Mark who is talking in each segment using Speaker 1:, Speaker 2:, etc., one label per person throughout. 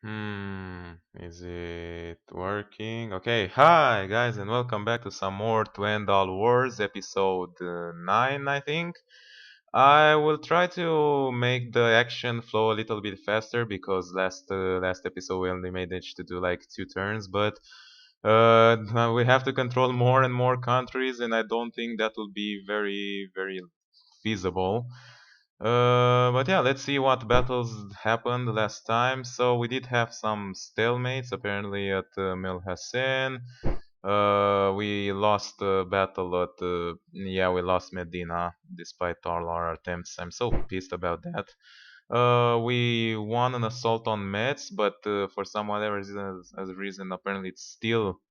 Speaker 1: Is it working? Okay, hi guys, and welcome back to some more To End All Wars, episode 9, I think. I will try to make the action flow a little bit faster because last episode we only managed to do like 2 turns, but now we have to control more and more countries, and I don't think that will be very feasible. But yeah, let's see what battles happened last time. So we did have some stalemates apparently at Mil Hassan. We lost the battle at yeah, we lost Medina despite all our attempts. I'm so pissed about that. We won an assault on Metz, but for some other reason, as a reason, apparently it's still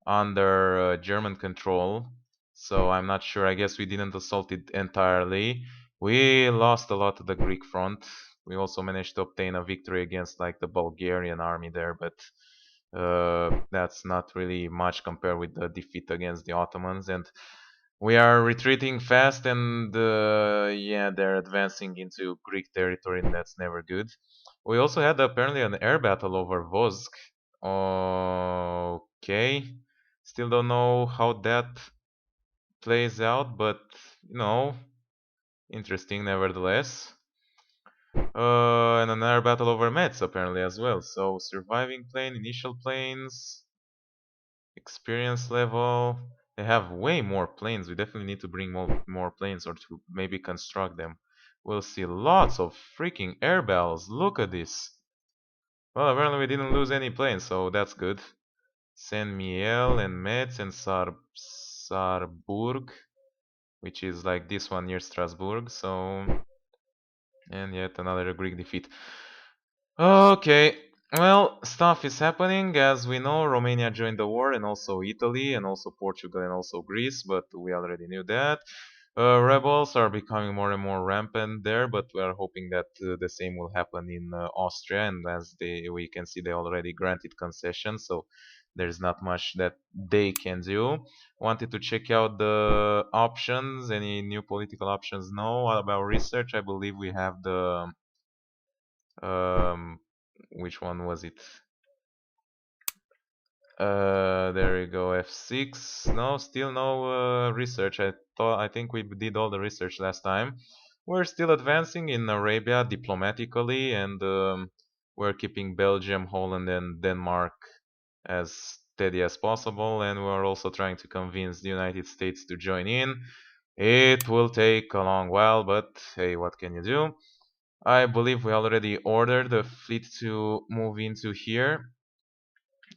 Speaker 1: under German control. So I'm not sure. I guess we didn't assault it entirely. We lost a lot of the Greek front. We also managed to obtain a victory against like the Bulgarian army there, but that's not really much compared with the defeat against the Ottomans. And we are retreating fast, and yeah, they're advancing into Greek territory, and that's never good. We also had apparently an air battle over Vosk. Okay, still don't know how that plays out, but you know, interesting nevertheless. And another battle over Metz apparently as well. So surviving plane, initial planes, experience level. They have way more planes. We definitely need to bring more planes or to maybe construct them. We'll see lots of freaking air battles. Look at this. Well, apparently we didn't lose any planes, so that's good. Saint Miel and Metz and Sarrebourg, which is like this one near Strasbourg. So, and yet another Greek defeat. Okay, well, stuff is happening. As we know, Romania joined the war, and also Italy, and also Portugal, and also Greece, but we already knew that. Rebels are becoming more and more rampant there, but we are hoping that the same will happen in Austria, and as we can see, they already granted concessions, so there's not much that they can do. Wanted to check out the options, any new political options? No. What about research? I believe we have the um, which one was it? There we go, F6. No, still no research. I think we did all the research last time. We're still advancing in Arabia diplomatically, and we're keeping Belgium, Holland, and Denmark as steady as possible. And we're also trying to convince the United States to join in. It will take a long while, but hey, what can you do? I believe we already ordered the fleet to move into here.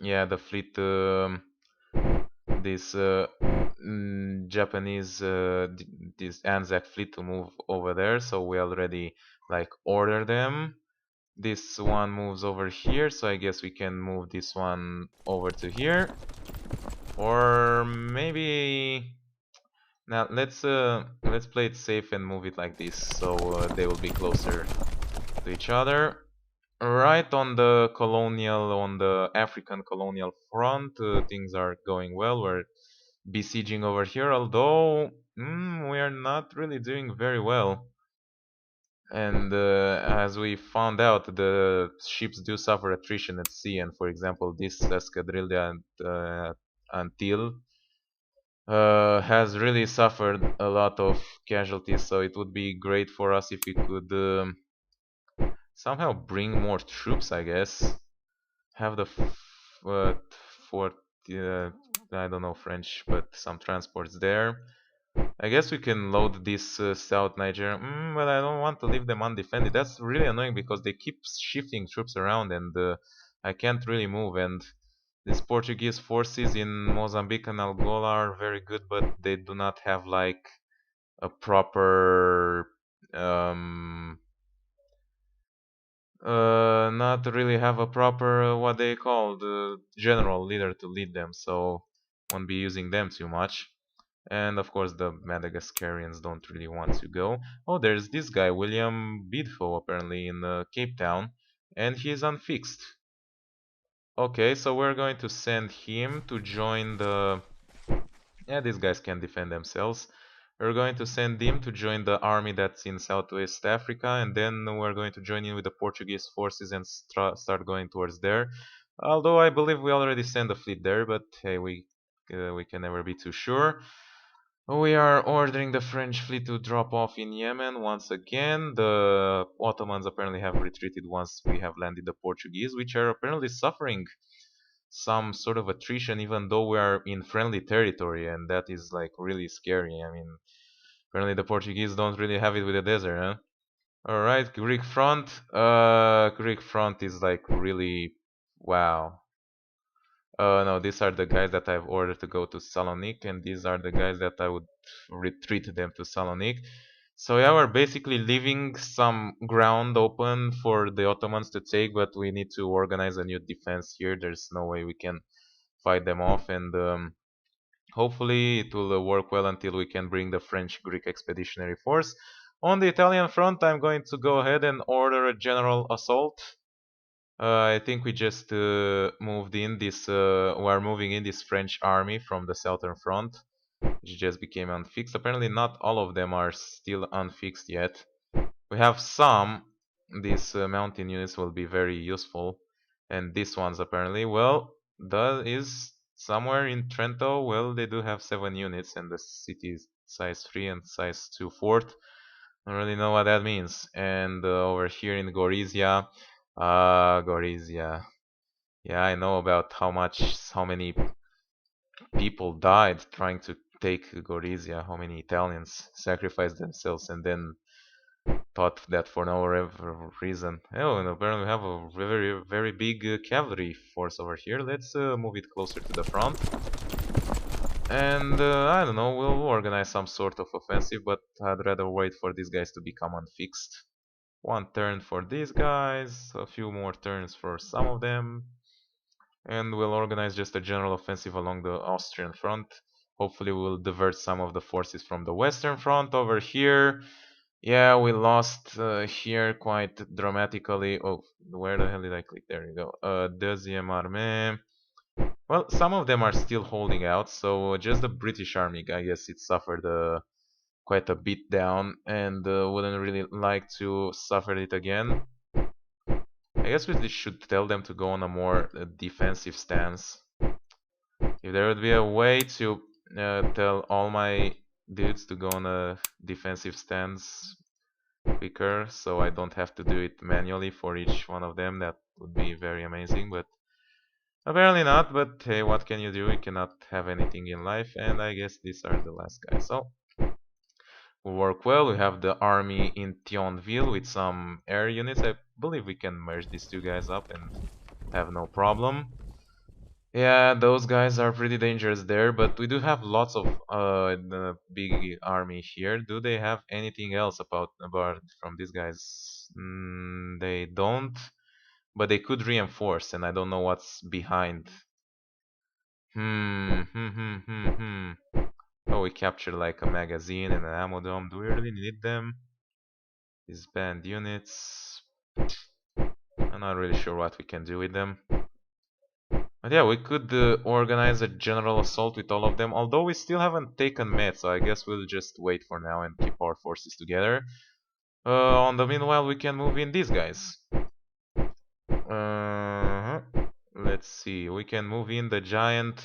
Speaker 1: Yeah, the fleet, this Japanese, this Anzac fleet to move over there. So we already like order them. This one moves over here, so I guess we can move this one over to here, or maybe now let's play it safe and move it like this, so they will be closer to each other. Right on the colonial, on the African colonial front, things are going well. We're besieging over here, although we are not really doing very well. And as we found out, the ships do suffer attrition at sea. And for example, this escadrilla until has really suffered a lot of casualties. So it would be great for us if we could somehow bring more troops, I guess. Have the fort, uh, I don't know French, but some transports there. I guess we can load this South Niger, but I don't want to leave them undefended. That's really annoying because they keep shifting troops around, and I can't really move. And these Portuguese forces in Mozambique and Angola are very good, but they do not have like a proper um, not really have a proper what they call the general leader to lead them, so won't be using them too much. And of course the Madagascarians don't really want to go. Oh, there's this guy William Bidfo apparently in Cape Town, and he's unfixed. Okay, so we're going to send him to join the, yeah, these guys can defend themselves. We're going to send him to join the army that's in Southwest Africa, and then we're going to join in with the Portuguese forces and start going towards there. Although I believe we already sent a fleet there, but hey, we can never be too sure. We are ordering the French fleet to drop off in Yemen once again. The Ottomans apparently have retreated once we have landed the Portuguese, which are apparently suffering some sort of attrition even though we are in friendly territory, and that is like really scary. I mean, apparently the Portuguese don't really have it with the desert, huh? Alright, Greek front. Greek front is like really wow. No, these are the guys that I've ordered to go to Salonique, and these are the guys that I would retreat them to Salonique. So yeah, we're basically leaving some ground open for the Ottomans to take, but we need to organize a new defense here. There's no way we can fight them off, and hopefully it will work well until we can bring the French-Greek expeditionary force. On the Italian front, I'm going to go ahead and order a general assault. I think we just moved in this. We are moving in this French army from the southern front, which just became unfixed. Apparently, not all of them are still unfixed yet. We have some. These mountain units will be very useful, and these ones apparently. Well, that is somewhere in Trento. Well, they do have 7 units, and the city is size 3 and size 2 fort. I don't really know what that means. And over here in Gorizia, Gorizia. Yeah, I know about how many people died trying to take Gorizia, how many Italians sacrificed themselves and then thought that for no reason. Oh, and apparently we have a very, very big cavalry force over here. Let's move it closer to the front. And I don't know, we'll organize some sort of offensive, but I'd rather wait for these guys to become unfixed. 1 turn for these guys, a few more turns for some of them, and we'll organize just a general offensive along the Austrian front. Hopefully we'll divert some of the forces from the western front over here. Yeah, we lost here quite dramatically. Oh, where the hell did I click? There you go. Deuxième armée. Well, some of them are still holding out, so just the British army, I guess it suffered quite a beat down, and wouldn't really like to suffer it again. I guess we should tell them to go on a more defensive stance. If there would be a way to tell all my dudes to go on a defensive stance quicker, so I don't have to do it manually for each one of them, that would be very amazing, but apparently not. But hey, what can you do? You cannot have anything in life, and I guess these are the last guys. So will work well. We have the army in Thionville with some air units. I believe we can merge these two guys up and have no problem. Yeah, those guys are pretty dangerous there, but we do have lots of the big army here. Do they have anything else about from these guys? They don't, but they could reinforce, and I don't know what's behind. Hmm, hmm, hmm, hmm, hmm. Oh, we captured like a magazine and an ammo dome. Do we really need them? These band units. I'm not really sure what we can do with them. But yeah, we could organize a general assault with all of them, although we still haven't taken Met, so I guess we'll just wait for now and keep our forces together. On the meanwhile, we can move in these guys. Uh, let's see, we can move in the giant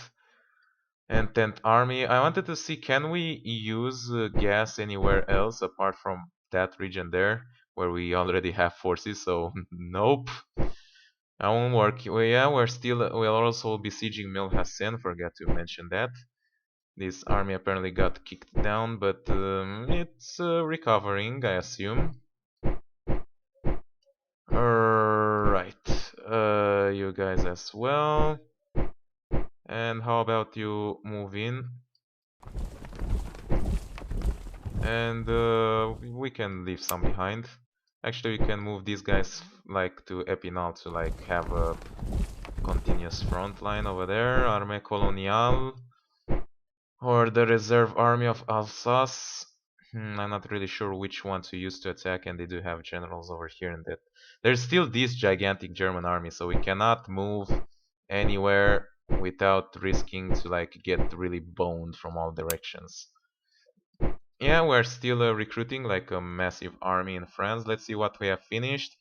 Speaker 1: Entente army. I wanted to see, can we use gas anywhere else apart from that region there, where we already have forces, so nope. I won't work. Well, yeah, we'll also besieging Mil Hassan, forgot to mention that. This army apparently got kicked down, but it's recovering, I assume. Alright, you guys as well. And how about you move in? And we can leave some behind. Actually, we can move these guys like to Epinal to like have a continuous front line over there. Armée coloniale. Or the reserve army of Alsace. I'm not really sure which one to use to attack, and they do have generals over here and that. There's still this gigantic German army, so we cannot move anywhere without risking to like get really boned from all directions. Yeah, we're still recruiting like a massive army in France. Let's see what we have finished.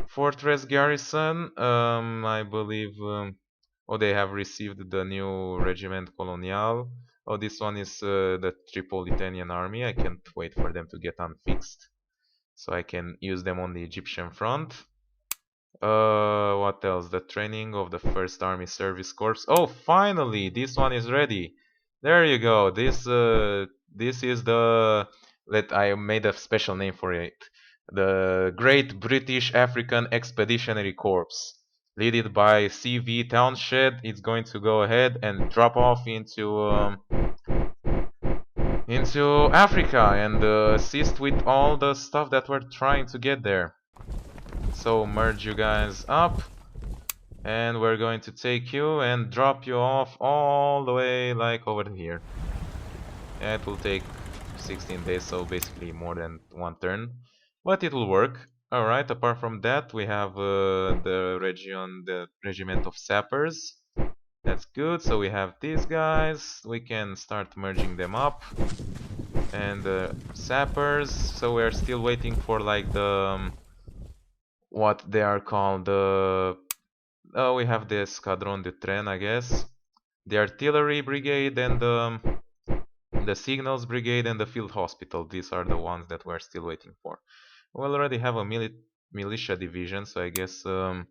Speaker 1: Fortress Garrison, I believe. Oh, they have received the new Regiment Colonial. Oh, this one is the Tripolitanian army. I can't wait for them to get unfixed, so I can use them on the Egyptian front. What else? The training of the First Army Service Corps. Oh, finally, this one is ready. There you go. This is the let I made a special name for it. The Great British African Expeditionary Corps, led by C.V. Townshend. It's going to go ahead and drop off into Africa and assist with all the stuff that we're trying to get there. So merge you guys up. And we're going to take you and drop you off all the way like over here. It will take 16 days, so basically more than one turn, but it will work. Alright, apart from that we have the regiment of sappers. That's good, so we have these guys, we can start merging them up. And sappers, so we're still waiting for like the what they are called, oh, we have the Escadron de Tren, I guess. The Artillery Brigade and the Signals Brigade and the Field Hospital. These are the ones that we're still waiting for. We already have a militia division, so I guess we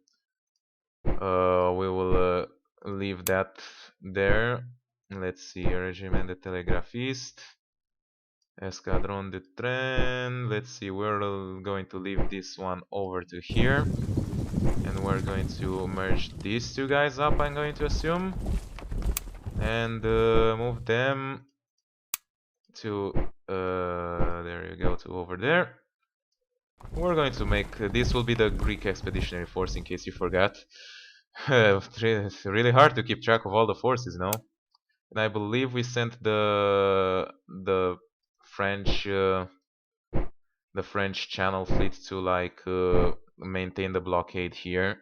Speaker 1: will leave that there. Let's see, Regiment de Telegraphiste, Escadron de Tren. Let's see, we're going to leave this one over to here. And we're going to merge these two guys up, I'm going to assume. And move them to, there you go, to over there. We're going to make, this will be the Greek Expeditionary Force, in case you forgot. It's really hard to keep track of all the forces, no? And I believe we sent the French the French Channel fleet to like maintain the blockade here,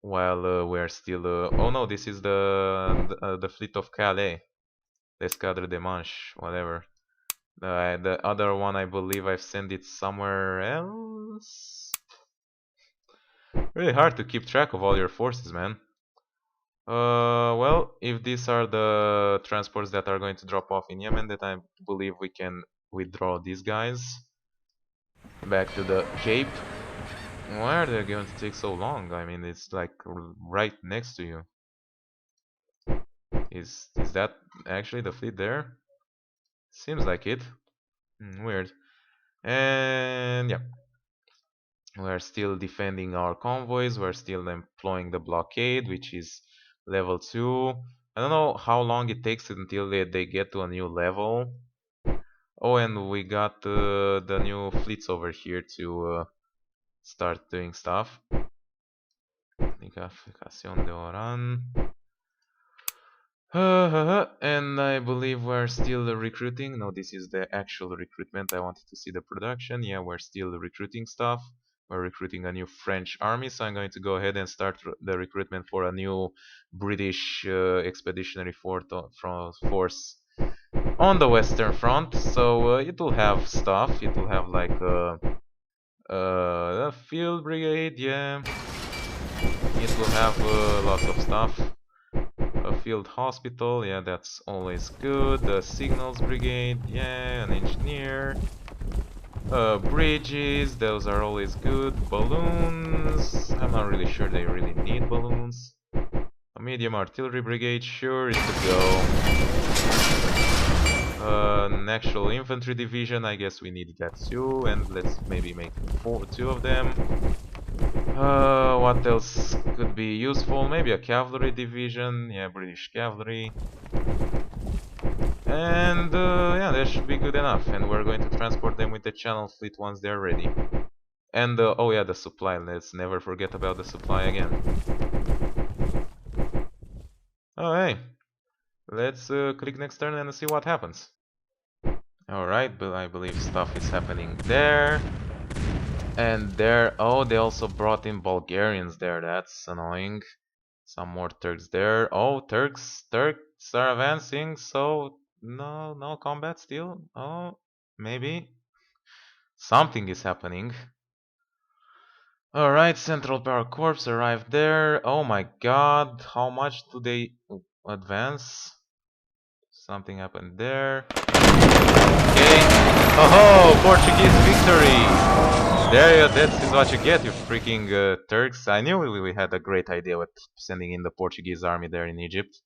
Speaker 1: while we're still. Oh no, this is the fleet of Calais, l'Escadre des Manches, whatever. The other one, I believe I've sent it somewhere else. Really hard to keep track of all your forces, man. Well, if these are the transports that are going to drop off in Yemen, then I believe we can withdraw these guys back to the Cape. Why are they going to take so long? I mean, it's like right next to you. Is that actually the fleet there? Seems like it. Weird. And yeah, we're still defending our convoys. We're still employing the blockade, which is level 2. I don't know how long it takes until they get to a new level. Oh, and we got the new fleets over here to start doing stuff. Identificación de Oran. And I believe we're still recruiting. No, this is the actual recruitment. I wanted to see the production. Yeah, we're still recruiting stuff. We're recruiting a new French army, so I'm going to go ahead and start the recruitment for a new British expeditionary force on the Western Front. So it will have stuff. It will have like a field brigade, yeah. It will have lots of stuff. A field hospital, yeah, that's always good. The signals brigade, yeah, an engineer. Bridges, those are always good. Balloons, I'm not really sure they really need balloons. A medium artillery brigade, sure, it could go. An actual infantry division, I guess we need that too, and let's maybe make two of them. What else could be useful? Maybe a cavalry division. Yeah, British cavalry. And yeah, that should be good enough. And we're going to transport them with the Channel Fleet once they're ready. And oh yeah, the supply. Let's never forget about the supply again. Oh hey, let's click next turn and see what happens. Alright, but I believe stuff is happening there. And there, oh, they also brought in Bulgarians there. That's annoying. Some more Turks there. Oh, Turks are advancing. So no combat still. Oh, maybe? Something is happening. Alright, Central Power Corps arrived there. Oh my god, how much do they advance? Something happened there. Okay. Oh, Portuguese victory! There you, that is what you get, you freaking Turks. I knew we had a great idea with sending in the Portuguese army there in Egypt.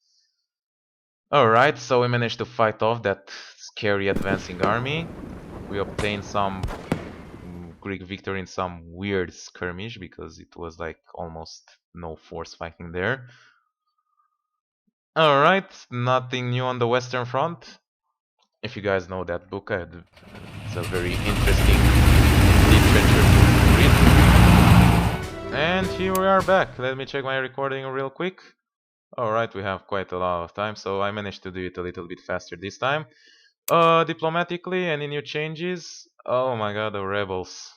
Speaker 1: Alright, so we managed to fight off that scary advancing army. We obtained some Greek victory in some weird skirmish because it was like almost no force fighting there. Alright, nothing new on the Western Front. If you guys know that book, it's a very interesting literature to read. And here we are back. Let me check my recording real quick. Alright, we have quite a lot of time, so I managed to do it a little bit faster this time. Diplomatically, any new changes? Oh my god, the rebels.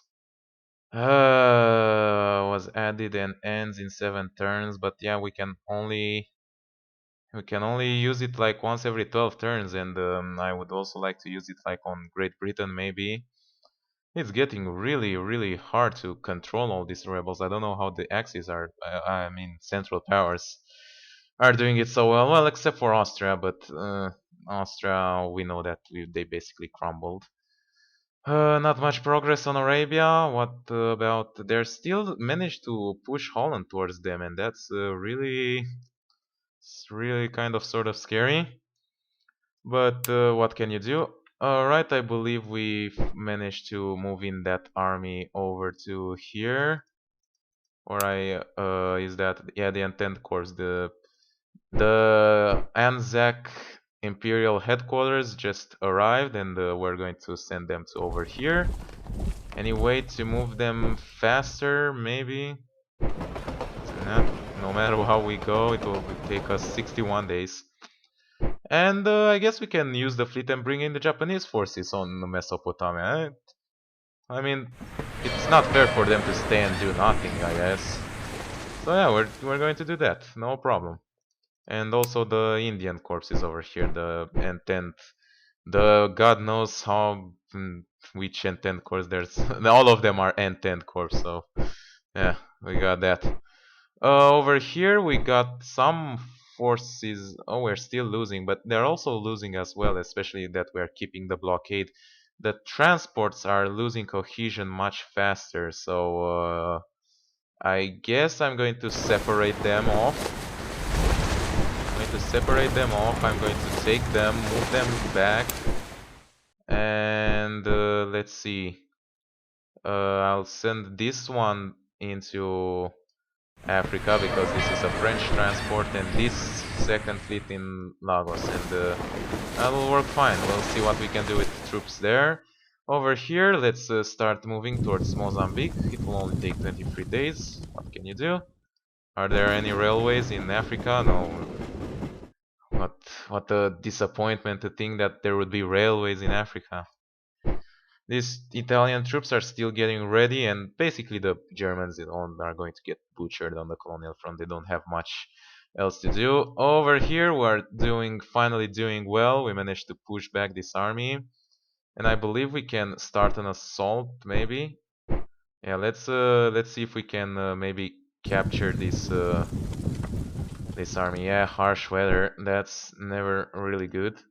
Speaker 1: Was added and ends in 7 turns, but yeah, we can only use it like once every 12 turns, and I would also like to use it like on Great Britain maybe. It's getting really, really hard to control all these rebels. I don't know how the Axis are, I mean Central Powers, are doing it so well. Well, except for Austria, but Austria, we know that they basically crumbled. Not much progress on Arabia. What about? They're still managed to push Holland towards them, and that's it's really kind of sort of scary. But what can you do? Alright, I believe we've managed to move in that army over to here. Or is that, yeah, the Entente Corps, the Anzac Imperial Headquarters just arrived, and we're going to send them to over here. Any way to move them faster, maybe? Not, no matter how we go, it will take us 61 days. And I guess we can use the fleet and bring in the Japanese forces on Mesopotamia. I mean, it's not fair for them to stay and do nothing, I guess. So yeah, we're going to do that, no problem. And also the Indian corpses over here, the Entente, the God knows how which Entente corps there's. All of them are Entente corps, so yeah, we got that. Over here we got some forces. Oh, we're still losing, but they're also losing as well, especially that we're keeping the blockade. The transports are losing cohesion much faster, so I guess I'm going to separate them off. I'm going to take them, move them back, and let's see. I'll send this one into Africa because this is a French transport, and this second fleet in Lagos, and that will work fine. We'll see what we can do with troops there. Over here, let's start moving towards Mozambique. It will only take 23 days. What can you do? Are there any railways in Africa? No. What a disappointment to think that there would be railways in Africa. These Italian troops are still getting ready, and basically the Germans are going to get butchered on the colonial front. They don't have much else to do. Over here, we're finally doing well. We managed to push back this army, and I believe we can start an assault. Maybe, yeah. Let's see if we can maybe capture this army. Yeah, harsh weather. That's never really good.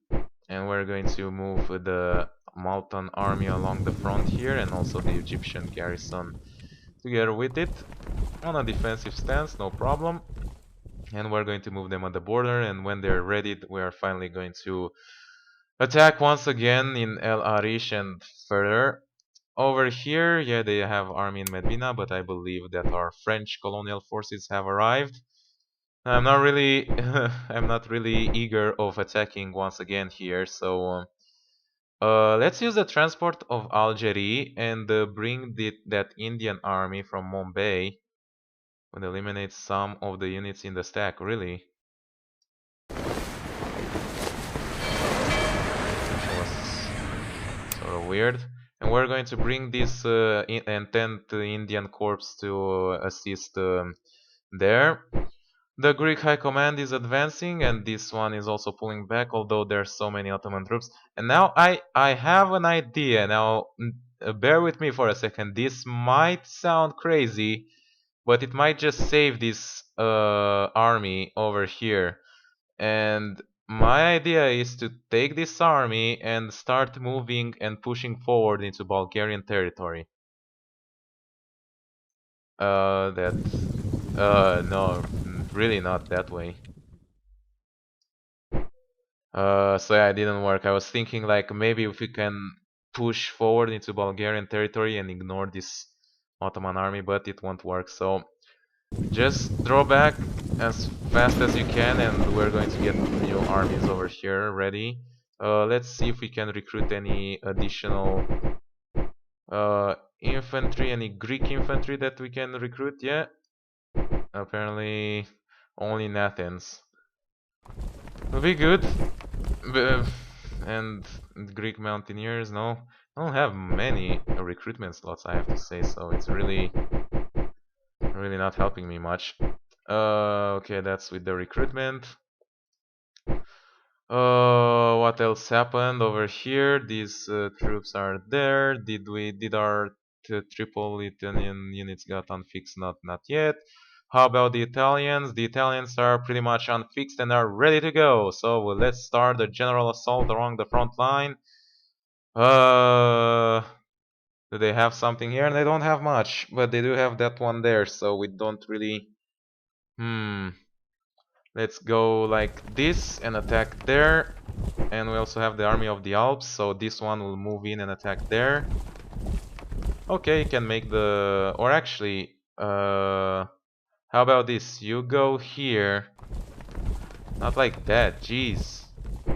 Speaker 1: And we're going to move the Maltan army along the front here, and also the Egyptian garrison together with it on a defensive stance, no problem. And we're going to move them on the border, and when they're ready, we are finally going to attack once again in El Arish and further. Over here, yeah, they have army in Medina, but I believe that our French colonial forces have arrived. I'm not really I'm not really eager of attacking once again here, so let's use the transport of Algeria and bring that Indian army from Mumbai and eliminate some of the units in the stack, really. That was sort of weird. And we're going to bring this Entente Indian Corps to assist there. The Greek High Command is advancing, and this one is also pulling back, although there's so many Ottoman troops. And now I have an idea. Now, bear with me for a second. This might sound crazy, but it might just save this army over here. And my idea is to take this army and start moving and pushing forward into Bulgarian territory. That no, really not that way. So yeah, it didn't work. I was thinking like maybe if we can push forward into Bulgarian territory and ignore this Ottoman army, but it won't work. So just draw back as fast as you can, and we're going to get new armies over here ready. Let's see if we can recruit any additional infantry, any Greek infantry that we can recruit. Yeah, apparently only in Athens. Will be good. And Greek mountaineers, no. I don't have many recruitment slots, I have to say, so it's really not helping me much. Okay, that's with the recruitment. What else happened over here? These troops are there. Did our triple Italian units got unfixed? Not yet. How about the Italians? The Italians are pretty much unfixed and are ready to go. So let's start the general assault along the front line. Uh, do they have something here? They don't have much, but they do have that one there. So we don't really. Let's go like this and attack there. And we also have the army of the Alps, so this one will move in and attack there. Okay, you can make the... or actually, how about this? You go here. Not like that, jeez.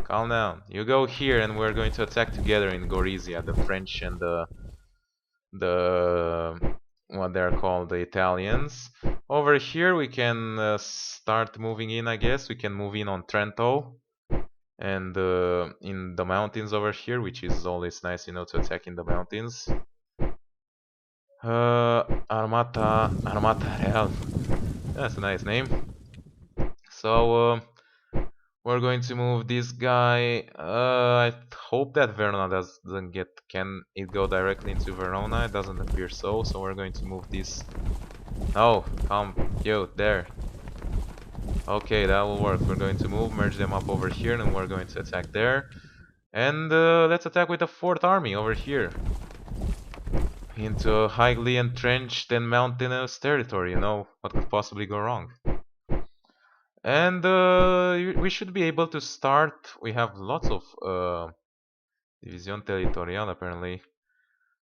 Speaker 1: Calm down. You go here and we're going to attack together in Gorizia, the French and the what they're called, the Italians. Over here we can start moving in, I guess. We can move in on Trento. And in the mountains over here, which is always nice, you know, to attack in the mountains. Armata Real. That's a nice name. So we're going to move this guy. I hope that Verona doesn't get. Can it go directly into Verona? It doesn't appear so. So we're going to move this. Oh, come, you there. Okay, that will work. We're going to merge them up over here, and we're going to attack there. And let's attack with the 4th army over here. Into a highly entrenched and mountainous territory, you know, what could possibly go wrong? And we should be able to start. We have lots of Division Territorial apparently.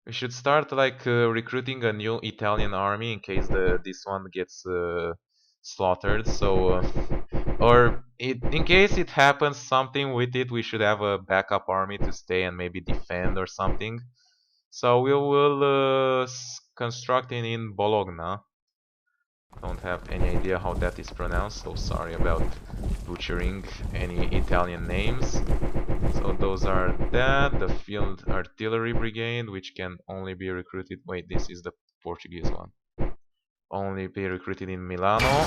Speaker 1: We should start like recruiting a new Italian army in case this one gets slaughtered. So, or in case it happens something with it, we should have a backup army to stay and maybe defend or something. So we will construct it in Bologna. Don't have any idea how that is pronounced, so sorry about butchering any Italian names. So those are that, the Field Artillery Brigade, which can only be recruited... Wait, this is the Portuguese one. Only be recruited in Milano.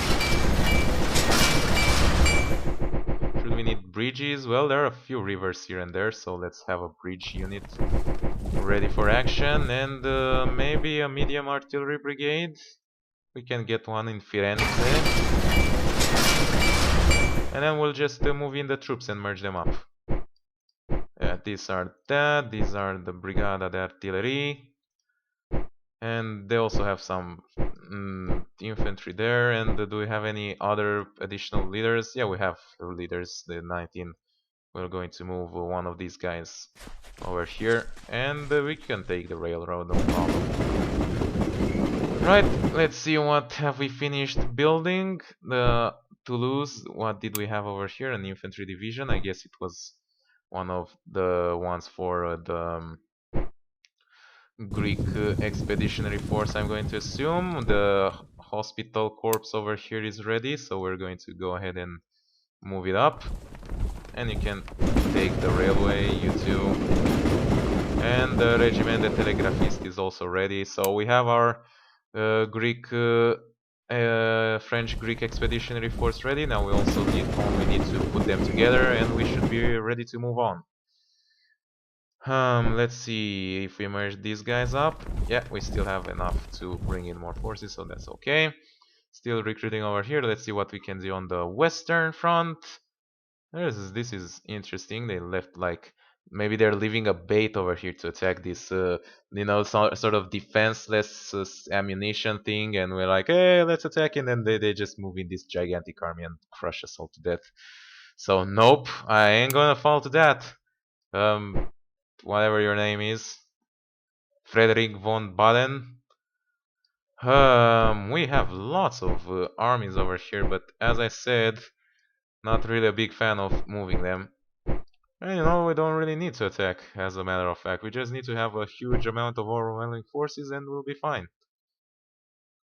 Speaker 1: Should we need bridges? Well, there are a few rivers here and there, so let's have a bridge unit ready for action. And maybe a medium artillery brigade. We can get one in Firenze. And then we'll just move in the troops and merge them up. Yeah, these are the Brigada d'Artillerie. And they also have some infantry there. And do we have any other additional leaders? Yeah, we have leaders, the 19. We're going to move one of these guys over here. And we can take the railroad, no problem. Right, let's see what have we finished building. The Toulouse, what did we have over here? An infantry division. I guess it was one of the ones for the Greek expeditionary force, I'm going to assume. The hospital corps over here is ready, so we're going to go ahead and move it up. And you can take the railway, you two. And the Regiment de Telegraphiste is also ready. So we have our Greek French-Greek expeditionary force ready. Now we also only need to put them together, and we should be ready to move on. Let's see if we merge these guys up. Yeah, we still have enough to bring in more forces, so that's okay. Still recruiting over here. Let's see what we can do on the western front. This is interesting. They left like maybe they're leaving a bait over here to attack this, sort of defenseless ammunition thing, and we're like, hey, let's attack, and then they just move in this gigantic army and crush us all to death. So nope, I ain't gonna fall to that. Um, Whatever your name is, Frederick von Baden. We have lots of armies over here, but as I said, not really a big fan of moving them. And we don't really need to attack, as a matter of fact. We just need to have a huge amount of overwhelming forces and we'll be fine.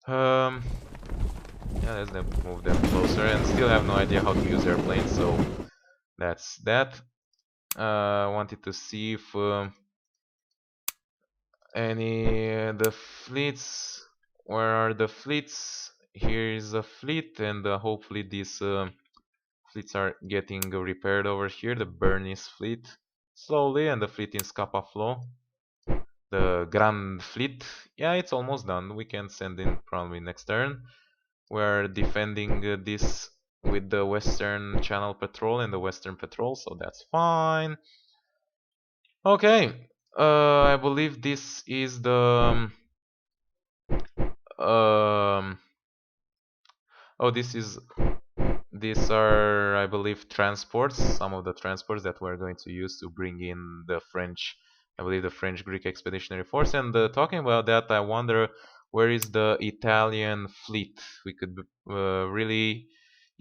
Speaker 1: Yeah, let's then move them closer and still have no idea how to use airplanes, so that's that. I wanted to see if the fleets. Where are the fleets? Here is a fleet, and hopefully these fleets are getting repaired over here. The Bernese fleet slowly, and the fleet in Scapa Flow. The Grand Fleet. Yeah, it's almost done. We can send in probably next turn. We're defending this with the Western Channel Patrol and the Western Patrol, so that's fine. Okay, I believe this is the oh, these are, I believe, transports. Some of the transports that we're going to use to bring in the French, I believe, the French-Greek expeditionary force. And talking about that, I wonder where is the Italian fleet? We could really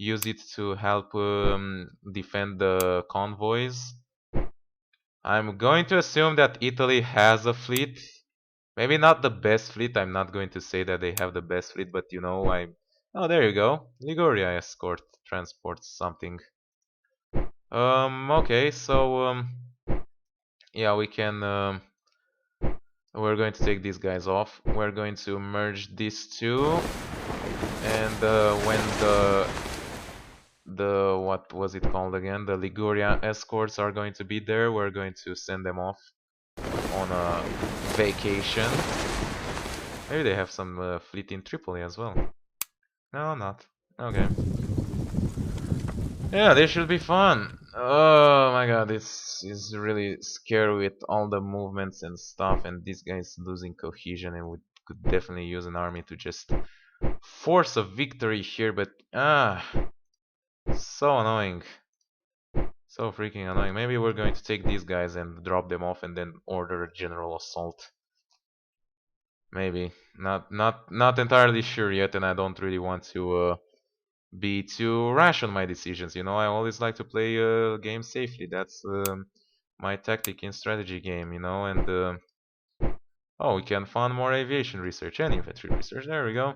Speaker 1: use it to help defend the convoys. I'm going to assume that Italy has a fleet. Maybe not the best fleet. I'm not going to say that they have the best fleet, but Oh, there you go. Liguria escort transports something. Okay, so yeah, we can. We're going to take these guys off. We're going to merge these two, and when the what was it called again? The Liguria escorts are going to be there. We're going to send them off on a vacation. Maybe they have some fleet in Tripoli as well. No, not. Okay. Yeah, this should be fun. Oh my god, this is really scary with all the movements and stuff, and these guys losing cohesion, and we could definitely use an army to just force a victory here, but so annoying. So freaking annoying. Maybe we're going to take these guys and drop them off and then order a general assault. Maybe. Not entirely sure yet, and I don't really want to be too rash on my decisions. I always like to play a game safely. That's my tactic in strategy game. And oh, we can fund more aviation research and infantry research. There we go.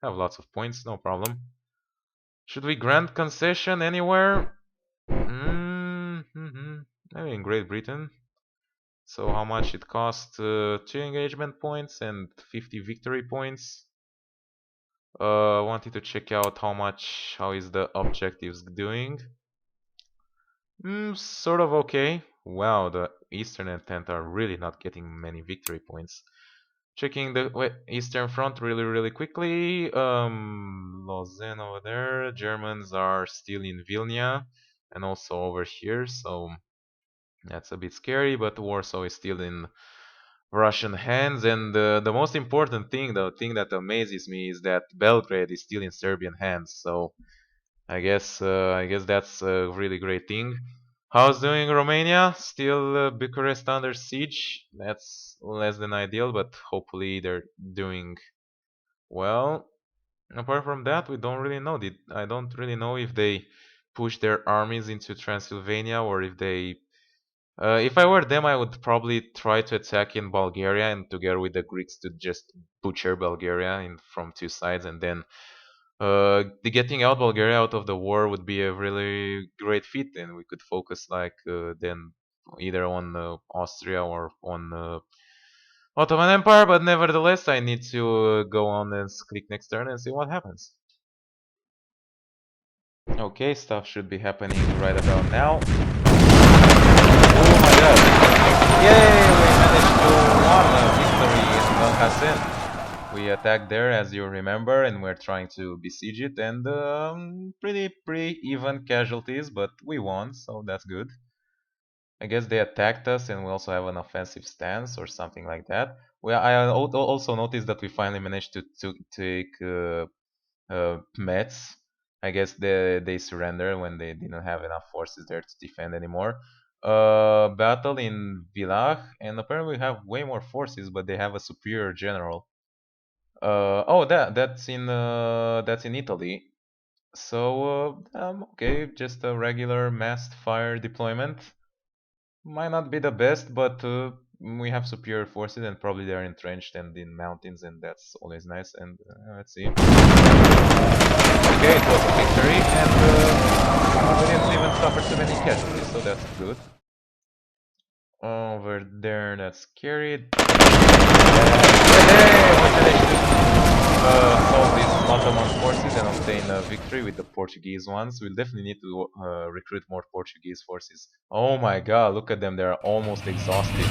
Speaker 1: Have lots of points, no problem. Should we grant concession anywhere? Maybe in Great Britain. So how much it costs? 2 engagement points and 50 victory points. Wanted to check out how is the objectives doing. Sort of okay. Wow, the Eastern Entente are really not getting many victory points. Checking the Eastern Front really quickly. Lausanne over there. Germans are still in Vilna and also over here, so that's a bit scary. But Warsaw is still in Russian hands, and the most important thing, the thing that amazes me, is that Belgrade is still in Serbian hands. So I guess that's a really great thing. How's doing Romania? Still Bucharest under siege. That's less than ideal, but hopefully they're doing well. Apart from that, we don't really know. I don't really know if they push their armies into Transylvania or if they. If I were them, I would probably try to attack in Bulgaria and together with the Greeks to just butcher Bulgaria from two sides, and then the getting out Bulgaria out of the war would be a really great feat, and we could focus then either on Austria or on Ottoman Empire, but nevertheless, I need to go on and click next turn and see what happens. Okay, stuff should be happening right about now. Oh my god! Yay! We managed to win a victory in Al We attacked there, as you remember, and we're trying to besiege it, and pretty even casualties, but we won, so that's good. I guess they attacked us, and we also have an offensive stance or something like that. I also noticed that we finally managed to take Metz. I guess they surrendered when they didn't have enough forces there to defend anymore. Battle in Villach, and apparently we have way more forces, but they have a superior general. Oh, that's in Italy. So okay, just a regular massed fire deployment. Might not be the best, but we have superior forces, and probably they're entrenched and in mountains, and that's always nice. And let's see. Okay, it was a victory, and we didn't even suffer too many casualties, so that's good. Over there, that's carried. Hey, we managed to solve these Ottoman forces and obtain a victory with the Portuguese ones. We'll definitely need to recruit more Portuguese forces. Oh my god, look at them, they're almost exhausted.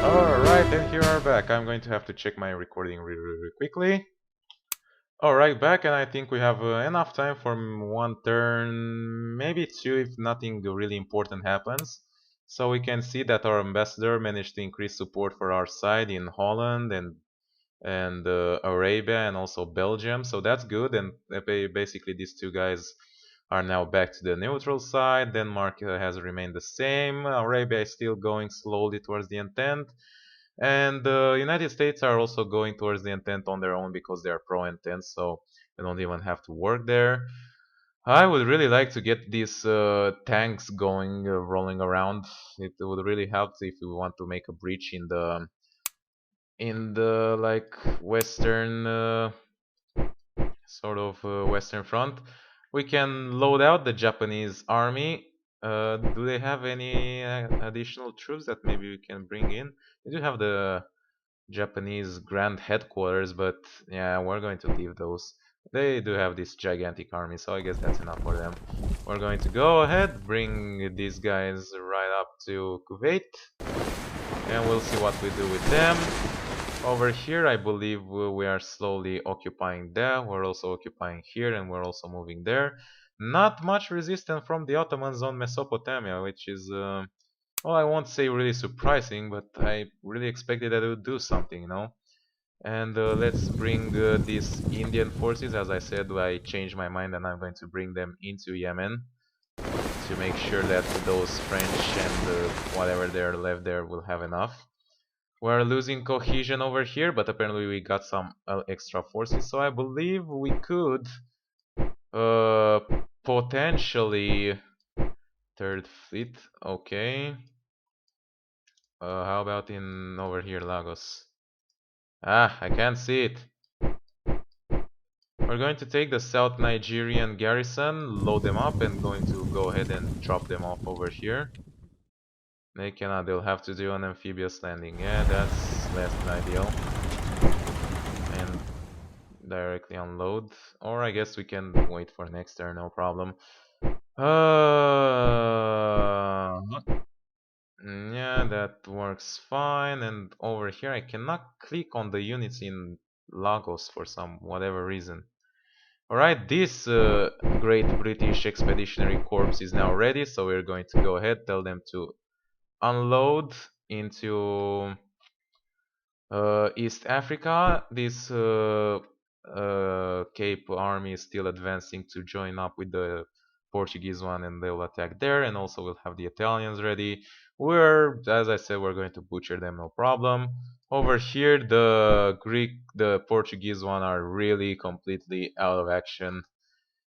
Speaker 1: Alright, and here are back. I'm going to have to check my recording really quickly. Alright, back, and I think we have enough time for one turn, maybe two if nothing really important happens. So we can see that our ambassador managed to increase support for our side in Holland and Arabia and also Belgium. So that's good, and basically these two guys are now back to the neutral side. Denmark has remained the same. Arabia is still going slowly towards the Entente. And the United States are also going towards the Entente on their own because they are pro-Entente, so they don't even have to work there. I would really like to get these tanks going, rolling around. It would really help if we want to make a breach in the like western sort of western front. We can load out the Japanese army. Do they have any additional troops that maybe we can bring in? They do have the Japanese Grand Headquarters, but yeah, we're going to leave those. They do have this gigantic army, so I guess that's enough for them. We're going to go ahead, bring these guys right up to Kuwait, and we'll see what we do with them. Over here, I believe we are slowly occupying there. We're also occupying here, and we're also moving there. Not much resistance from the Ottomans on Mesopotamia, which is well, I won't say really surprising, but I really expected that it would do something, you know. And let's bring these Indian forces. As I said, I changed my mind and I'm going to bring them into Yemen to make sure that those French and whatever they're left there will have enough. We're losing cohesion over here, but apparently we got some extra forces, so I believe we could uh, potentially third fleet. Okay. How about in over here, Lagos? Ah, I can't see it. We're going to take the South Nigerian garrison, load them up, and going to go ahead and drop them off over here. They cannot, they'll have to do an amphibious landing. Yeah, that's less than ideal. And directly unload. Or I guess we can wait for next turn, no problem. Yeah, that works fine. And over here I cannot click on the units in Lagos for some whatever reason. Alright, this Great British Expeditionary Corps is now ready, so we're going to go ahead, tell them to unload into East Africa. This Cape army is still advancing to join up with the Portuguese one, and they'll attack there, and also we'll have the Italians ready. As I said, we're going to butcher them, no problem. Over here, the Portuguese one are really completely out of action.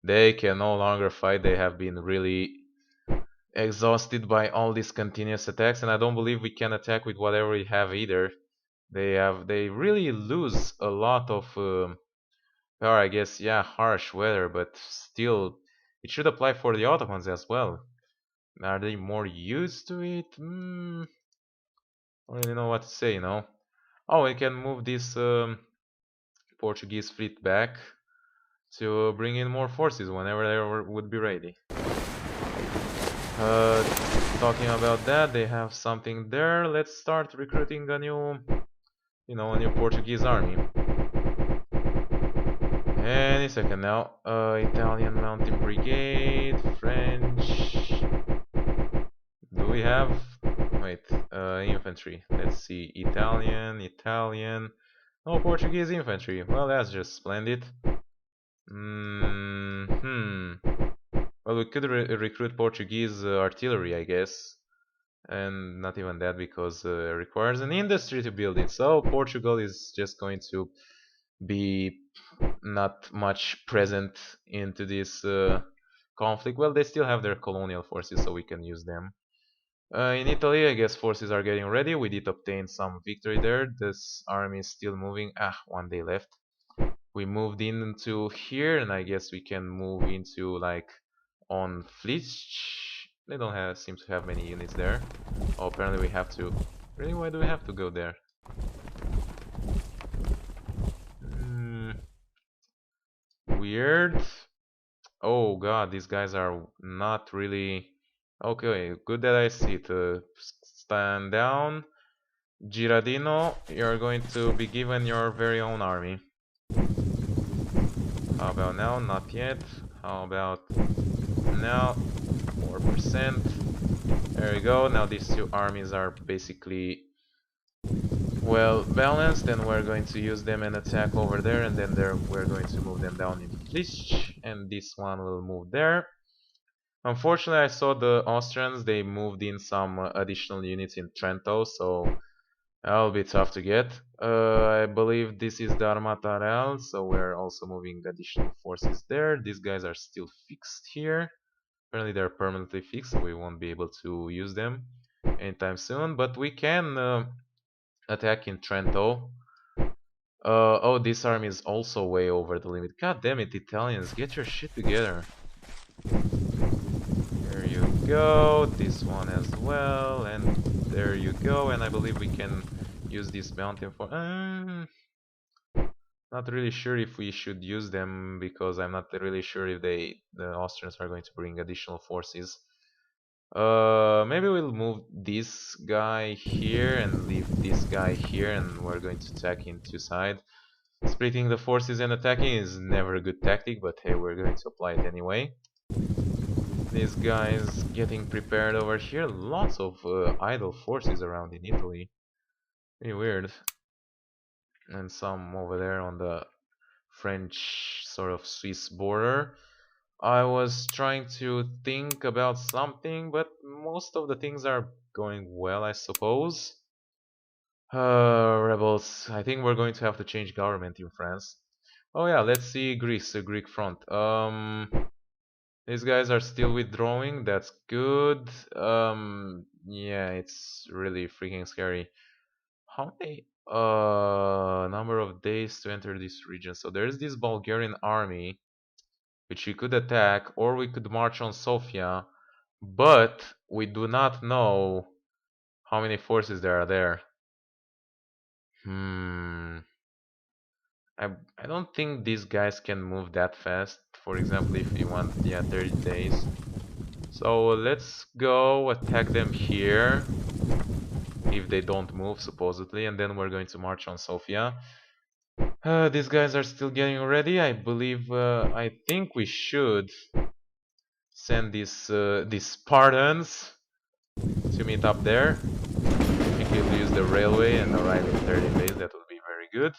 Speaker 1: They can no longer fight. They have been really exhausted by all these continuous attacks, and I don't believe we can attack with whatever we have either. They really lose a lot of power, I guess. Yeah, harsh weather, but still, it should apply for the Ottomans as well. Are they more used to it? I don't really know what to say, you know. Oh, we can move this Portuguese fleet back to bring in more forces whenever they would be ready. Uh, Talking about that, they have something there. Let's start recruiting a new, a new Portuguese army. Any second now. Italian Mountain Brigade, French. Do we have? Wait, infantry. Let's see. Italian. No Portuguese infantry. Well, that's just splendid. Well, we could recruit Portuguese artillery, I guess. And not even that because it requires an industry to build it. So Portugal is just going to be not much present into this conflict. Well, they still have their colonial forces, so we can use them. In Italy, I guess forces are getting ready. We did obtain some victory there. This army is still moving. One day left. We moved into here, and I guess we can move into like on Fleech. They don't have seem to have many units there. Oh, apparently we have to. Really, why do we have to go there? Weird. Oh god, these guys are not really... Okay, good that I see it. Stand down. Girardino, you're going to be given your very own army. How about now? Not yet. How about now? 4%. There we go. Now these two armies are basically well balanced, and we're going to use them and attack over there, and then we're going to move them down in Flich, and this one will move there. Unfortunately, I saw the Austrians, they moved in some additional units in Trento, so that'll be tough to get. I believe this is the Armata Real, so we're also moving additional forces there. These guys are still fixed here. Apparently they're permanently fixed, so we won't be able to use them anytime soon, but we can attack in Trento. Oh, this army is also way over the limit. God damn it, Italians, get your shit together. There you go, this one as well, and there you go, and I believe we can use this mountain for... not really sure if we should use them, because I'm not really sure if the Austrians are going to bring additional forces. Maybe we'll move this guy here and leave this guy here, and we're going to attack in two sides. Splitting the forces and attacking is never a good tactic, but hey, we're going to apply it anyway. These guys getting prepared over here. Lots of idle forces around in Italy. Pretty weird. And some over there on the French sort of Swiss border. I was trying to think about something, but most of the things are going well, I suppose. Rebels. I think we're going to have to change government in France. Oh yeah, let's see Greece, the Greek front. These guys are still withdrawing. That's good. Yeah, it's really freaking scary. How many number of days to enter this region? So there's this Bulgarian army which we could attack, or we could march on Sofia, but we do not know how many forces there are there. Hmm. I don't think these guys can move that fast. For example, if you want, yeah, 30 days. So let's go attack them here, if they don't move, supposedly, and then we're going to march on Sofia. These guys are still getting ready. I believe, I think we should send these Spartans to meet up there. We could use the railway and arrive in 30 days. That would be very good.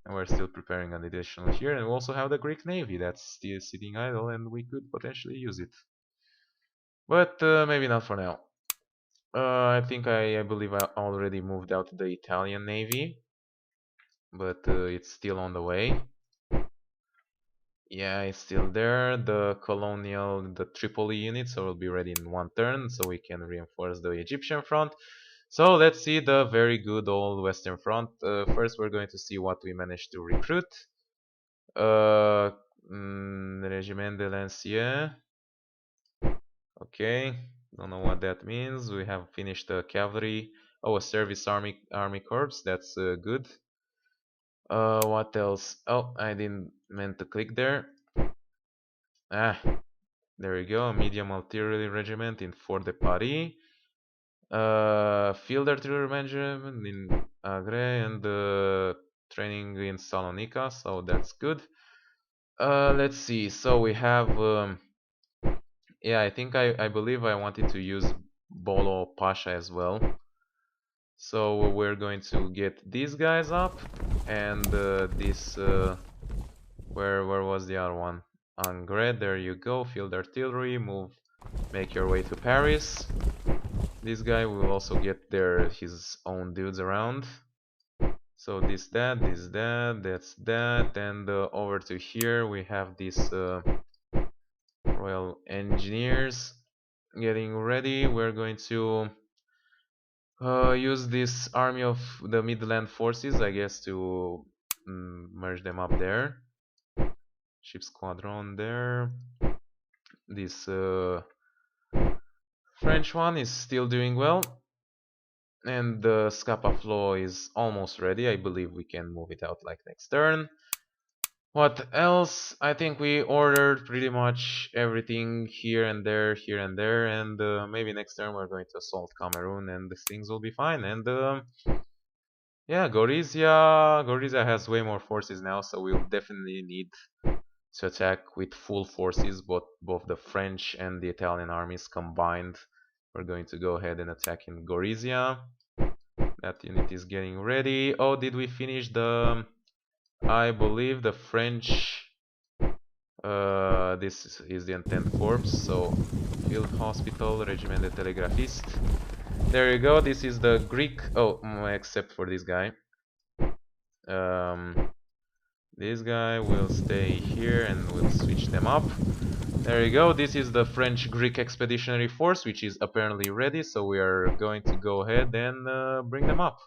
Speaker 1: And we're still preparing an additional here, and we also have the Greek Navy that's still sitting idle, and we could potentially use it. But maybe not for now. I think I believe I already moved out the Italian Navy, but it's still on the way. Yeah, it's still there. The Tripoli unit, so will be ready in one turn, so we can reinforce the Egyptian front. So let's see the very good old Western Front. First, we're going to see what we managed to recruit. Regiment de Lanciers. Okay, Don't know what that means. We have finished the cavalry. Oh, a service army corps. That's good. What else? Oh, I didn't meant to click there. Ah, there we go. Medium artillery regiment in Fort de Paris. Field artillery regiment in Agre and training in Salonika. So that's good. Let's see. So we have. Yeah, I think I believe I wanted to use Bolo Pasha as well. So we're going to get these guys up, and this where was the other one? Angre, there you go. Field artillery, move, make your way to Paris. This guy will also get his own dudes around. So that's that, and over to here we have these Royal Engineers getting ready. We're going to use this army of the Midland forces, I guess, to merge them up there. Ship squadron there. This French one is still doing well. And the Scapa Flow is almost ready. I believe we can move it out like next turn. What else? I think we ordered pretty much everything here and there, and maybe next turn we're going to assault Cameroon and these things will be fine. And yeah, Gorizia has way more forces now, so we'll definitely need to attack with full forces, both the French and the Italian armies combined. We're going to go ahead and attack in Gorizia. That unit is getting ready. Oh, did we finish the... I believe the French... this is the Entente Corps, so Field Hospital, Regiment de Telegraphiste. There you go, this is the Greek... Oh, except for this guy. This guy will stay here and we'll switch them up. There you go, this is the French-Greek Expeditionary Force, which is apparently ready, so we are going to go ahead and bring them up.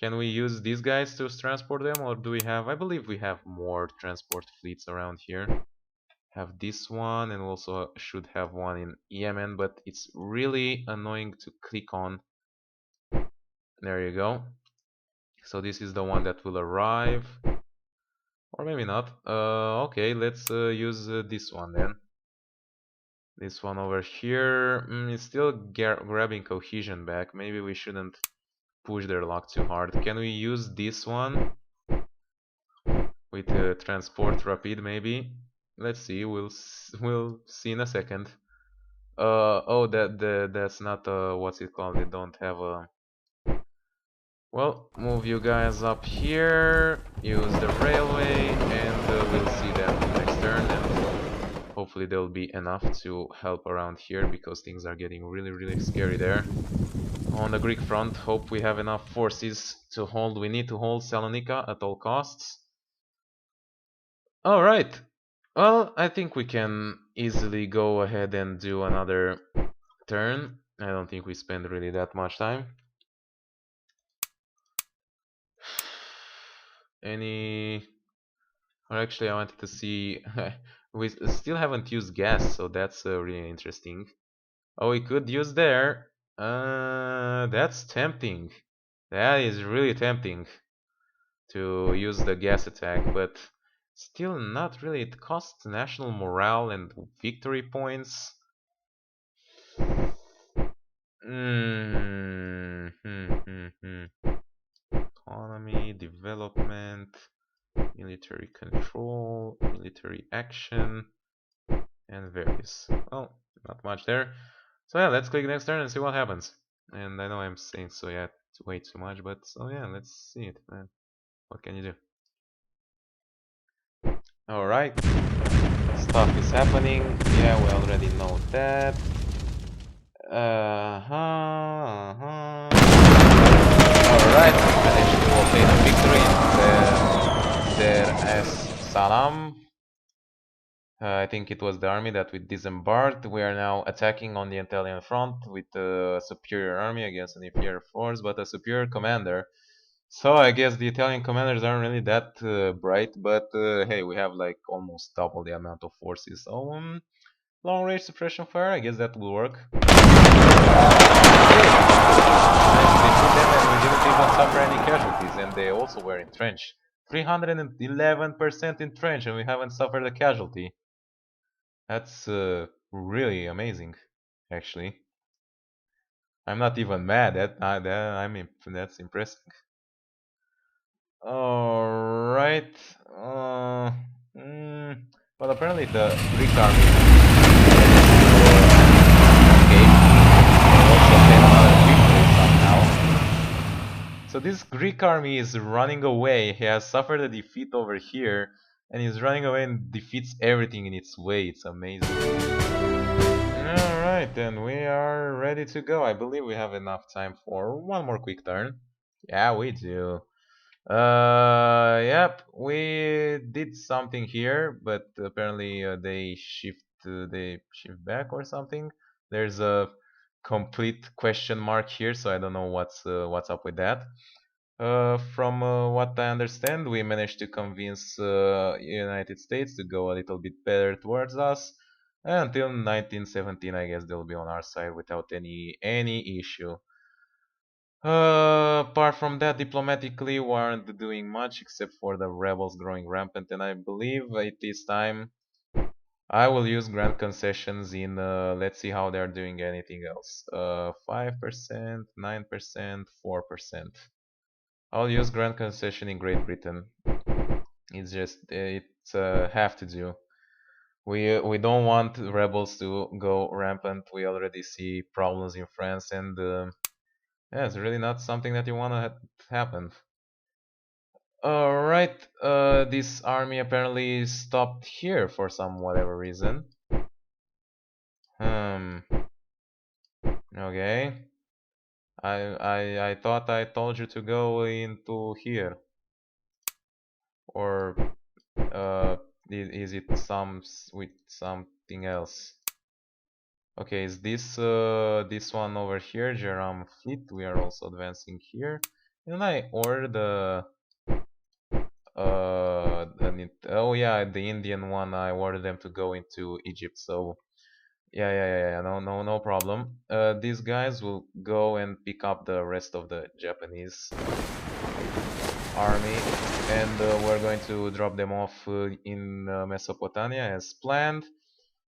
Speaker 1: Can we use these guys to transport them, or do we have... I believe we have more transport fleets around here. Have this one, and also should have one in Yemen, but it's really annoying to click on. There you go. So this is the one that will arrive. Or maybe not. Okay, let's use this one then. This one over here is still grabbing cohesion back. Maybe we shouldn't push their luck too hard. Can we use this one with transport rapid maybe? Let's see. We'll see in a second. Oh, that's not what's it called? They don't have a... Well, move you guys up here. Use the railway, and we'll see them next turn. And hopefully there'll be enough to help around here because things are getting really scary there. On the Greek front, hope we have enough forces to hold. We need to hold Salonika at all costs. Alright. Well, I think we can easily go ahead and do another turn. I don't think we spend really that much time. Any... Or actually I wanted to see... we still haven't used gas, so that's really interesting. Oh, we could use there. That's tempting. That is really tempting to use the gas attack, but still not really. It costs national morale and victory points. Economy, development, military control, military action, and various. Well, not much there. So yeah, let's click next turn and see what happens. And I know I'm saying so yeah, way too much, but so yeah, let's see it, man. What can you do? Alright, stuff is happening. Yeah, we already know that. Alright, managed to obtain a victory in Dar es Salaam. I think it was the army that we disembarked. We are now attacking on the Italian front with a superior army against an inferior force, but a superior commander. So I guess the Italian commanders aren't really that bright, but hey, we have like almost double the amount of forces. So Long range suppression fire, I guess that will work. And we didn't even suffer any casualties, and they also were entrenched. 311% entrenched, and we haven't suffered a casualty. That's really amazing, actually. I'm not even mad. That's impressive. All right. Uh, mm, but apparently the Greek army also obtained another victory somehow. So this Greek army is running away. He has suffered a defeat over here, and he's running away and defeats everything in its way. It's amazing. Alright, then we are ready to go. I believe we have enough time for one more quick turn. Yeah, we do. Yep, we did something here, but apparently they shift back or something. There's a complete question mark here, so I don't know what's up with that. From what I understand, we managed to convince United States to go a little bit better towards us. And until 1917, I guess they'll be on our side without any issue. Apart from that, diplomatically, we aren't doing much except for the rebels growing rampant, and I believe at this time I will use grand concessions in. Let's see how they're doing anything else. 5%, 9%, 4%. I'll use grand concession in Great Britain. It's have to do. We don't want rebels to go rampant. We already see problems in France, and yeah, it's really not something that you want to happen. Alright, this army apparently stopped here for some whatever reason. Hmm. Okay. I thought I told you to go into here. Or uh is it with something else? Okay, is this one over here, Jerome Fleet? We are also advancing here. And I order the oh yeah, the Indian one. I ordered them to go into Egypt. So yeah. No problem. These guys will go and pick up the rest of the Japanese army, and we're going to drop them off in Mesopotamia as planned.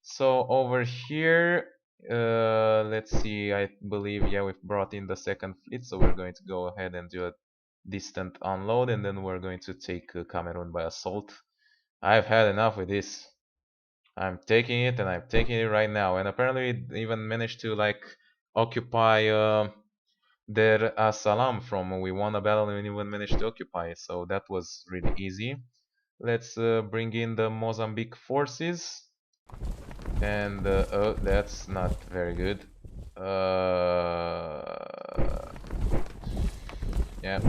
Speaker 1: So over here, let's see. I believe yeah we've brought in the second fleet, so we're going to go ahead and do a distant unload, and then we're going to take Cameroon by assault. I've had enough with this. I'm taking it, and I'm taking it right now. And apparently, it even managed to like occupy Dar es Salaam from we won a battle and even managed to occupy it. So that was really easy. Let's bring in the Mozambique forces, and oh, that's not very good. Yeah.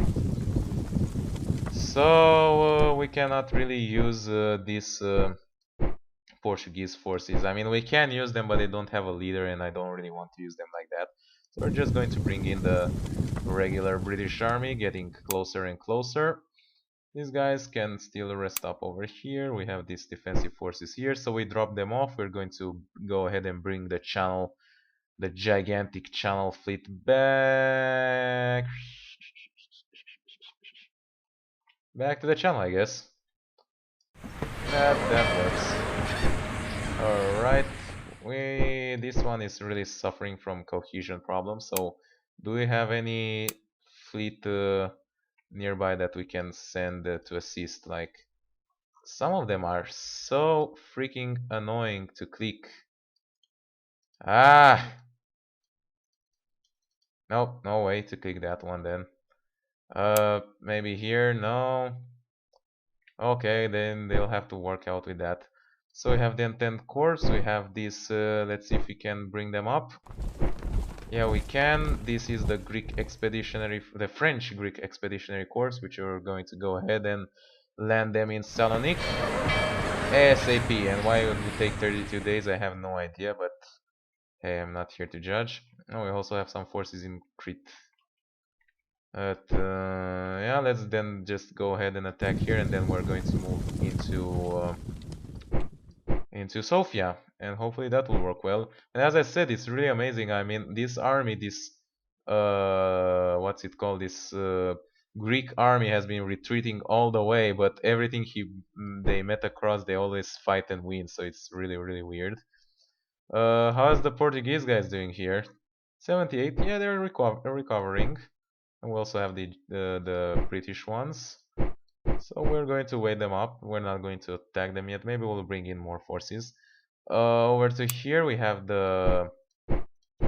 Speaker 1: So we cannot really use these Portuguese forces. I mean, we can use them, but they don't have a leader, and I don't really want to use them like that. So we're just going to bring in the regular British army, getting closer and closer. These guys can still rest up over here. We have these defensive forces here, so we drop them off. We're going to go ahead and bring the channel, the gigantic channel fleet back to the channel, I guess. That works. Alright. This one is really suffering from cohesion problems. So do we have any fleet nearby that we can send to assist? Like some of them are so freaking annoying to click. Ah! Nope, no way to click that one then. Maybe here, no. Okay, then they'll have to work out with that. So we have the Entente Corps, we have this, let's see if we can bring them up. Yeah, we can. This is the the French Greek Expeditionary Corps, which are going to go ahead and land them in Salonique ASAP. And why it would take 32 days, I have no idea, but hey, I'm not here to judge. Oh, we also have some forces in Crete. But yeah, let's then just go ahead and attack here, and then we're going to move into Sofia, and hopefully that will work well. And as I said, it's really amazing. I mean, this army, this what's it called? This Greek army has been retreating all the way, but everything they met across, they always fight and win. So it's really really weird. How's the Portuguese guys doing here? 78. Yeah, they're recovering. And we also have the British ones. So we're going to wait them up. We're not going to attack them yet. Maybe we'll bring in more forces. Over to here we have the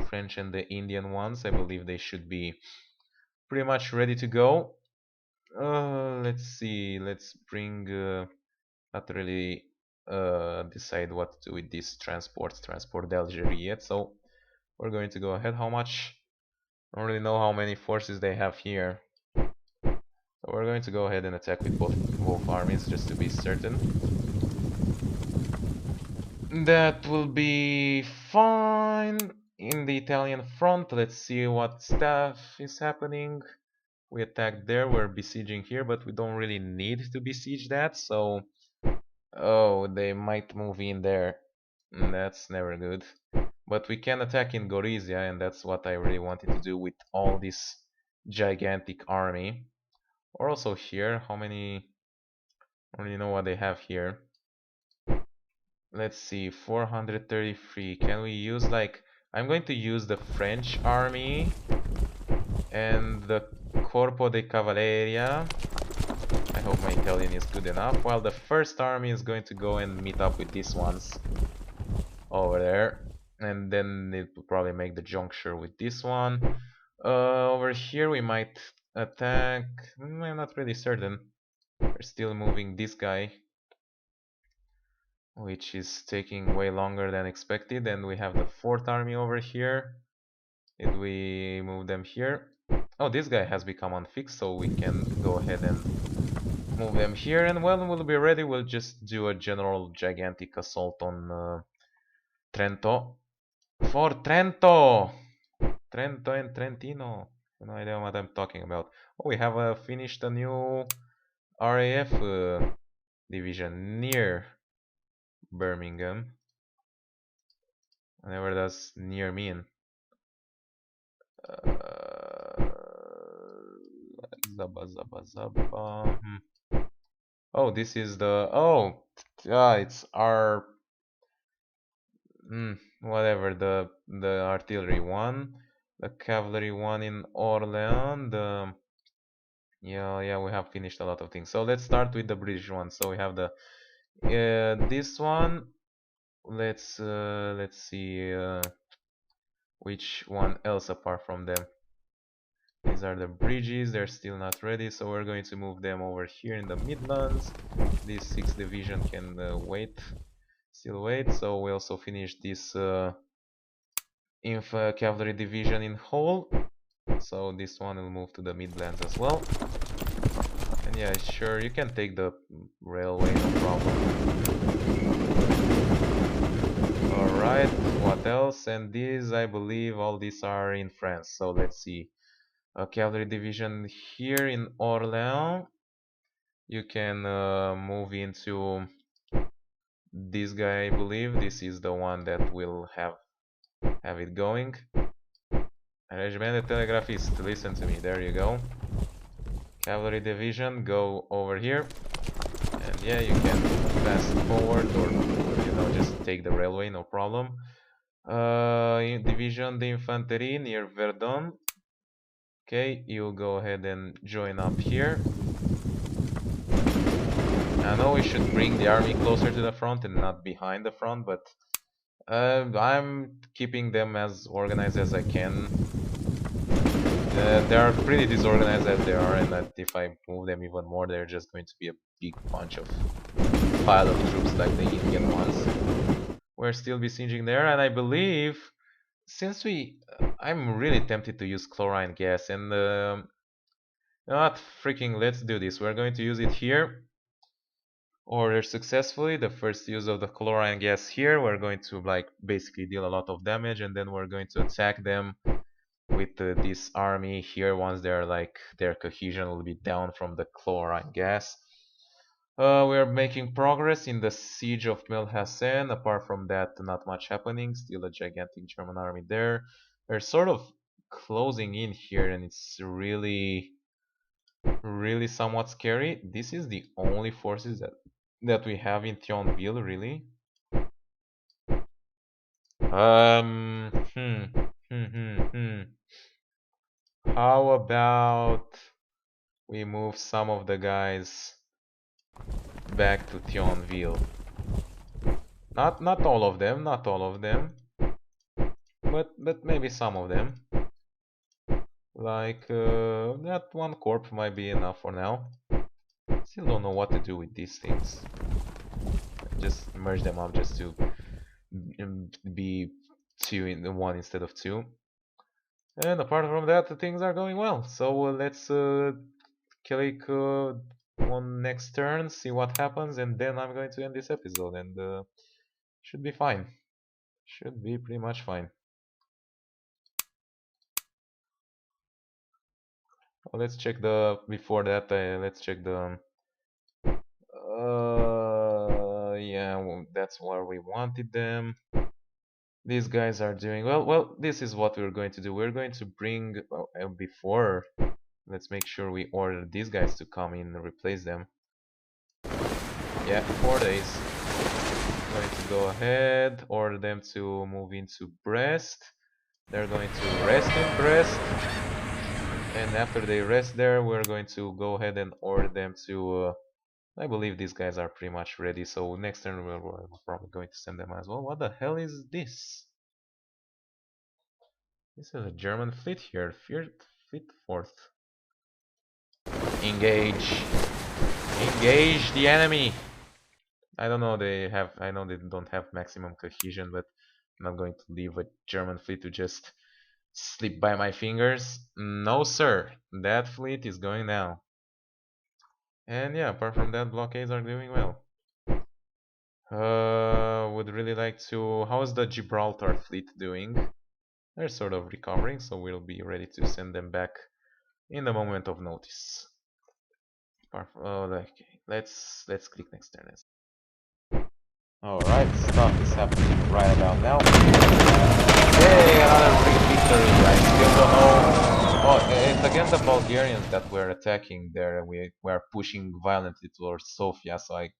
Speaker 1: French and the Indian ones. I believe they should be pretty much ready to go. Let's see. Let's bring. Not really decide what to do with this transport d'Algerie yet. So we're going to go ahead. How much? I don't really know how many forces they have here. So we're going to go ahead and attack with both armies just to be certain. That will be fine. In the Italian front, let's see what stuff is happening. We attacked there, we're besieging here, but we don't really need to besiege that, so... Oh, they might move in there. That's never good. But we can attack in Gorizia, and that's what I really wanted to do with all this gigantic army. Or also here, how many... I don't really know what they have here. Let's see, 433. Can we use like... I'm going to use the French army and the Corpo de Cavalleria. I hope my Italian is good enough. While the first army is going to go and meet up with these ones over there. And then it will probably make the juncture with this one. Over here we might attack... I'm not really certain. We're still moving this guy, which is taking way longer than expected. And we have the fourth army over here. Did we move them here? Oh, this guy has become unfixed, so we can go ahead and move them here. And when we'll be ready, we'll just do a general gigantic assault on Trento. For Trento! Trento and Trentino. No idea what I'm talking about. Oh, we have finished a new RAF division near Birmingham. Whatever does near mean. Zaba zaba zaba. Oh, this is the... Oh, it's our... whatever, the artillery one. The cavalry one in Orléans. Yeah, we have finished a lot of things. So let's start with the British one. So we have the... this one. Let's see which one else apart from them. These are the bridges, they're still not ready, so we're going to move them over here in the Midlands. This 6th division can still wait, so we also finished this cavalry division in Hull. So this one will move to the Midlands as well. And yeah, sure, you can take the railway, no problem. Alright, what else? And these, I believe, all these are in France. So let's see. A cavalry division here in Orléans. You can move into this guy, I believe. This is the one that will have it going. Regiment de Telegraphiste, listen to me. There you go. Cavalry division, go over here. And yeah, you can fast forward or you know, just take the railway, no problem. Division d'Infanterie near Verdun. Okay, you go ahead and join up here. I know we should bring the army closer to the front and not behind the front, but I'm keeping them as organized as I can. They are pretty disorganized as they are, and that if I move them even more, they're just going to be a big bunch of pile of troops like the Indian ones. We're still besieging there, and I believe since I'm really tempted to use chlorine gas, and not freaking, let's do this. We're going to use it here. Order successfully. The first use of the chlorine gas here. We're going to like basically deal a lot of damage, and then we're going to attack them with this army here once they're like their cohesion will be down from the chlorine gas. We're making progress in the siege of Melhasen. Apart from that, not much happening. Still a gigantic German army there. They're sort of closing in here, and it's really somewhat scary. This is the only forces that we have in Thionville, really. Um, hmm, hmm. How about we move some of the guys back to Thionville? Not all of them, not all of them, but maybe some of them. Like that one corp might be enough for now. Still don't know what to do with these things. Just merge them up just to be two in one instead of two. And apart from that, things are going well. So let's click on next turn, see what happens, and then I'm going to end this episode, and should be fine. Should be pretty much fine. Well, let's check the before that. Let's check the. Yeah, well, that's where we wanted them. These guys are doing well. Well, this is what we're going to do. We're going to bring before. Let's make sure we order these guys to come in and replace them. Yeah, 4 days. Going to go ahead, order them to move into Brest. They're going to rest in Brest. And after they rest there, we're going to go ahead and order them to... I believe these guys are pretty much ready, so next turn we're probably going to send them as well. What the hell is this? This is a German fleet here. Fleet fourth. Engage. Engage the enemy. I don't know. I know they don't have maximum cohesion, but I'm not going to leave a German fleet to just slip by my fingers. No, sir. That fleet is going now. And yeah, apart from that, blockades are doing well. Would really like to. How's the Gibraltar fleet doing? They're sort of recovering, so we'll be ready to send them back in the moment of notice. Okay, let's click next turn. Alright, stuff is happening right about now. Hey, another big victory. I still don't know. Oh, it's against the Bulgarians that we're attacking there. We're pushing violently towards Sofia, so I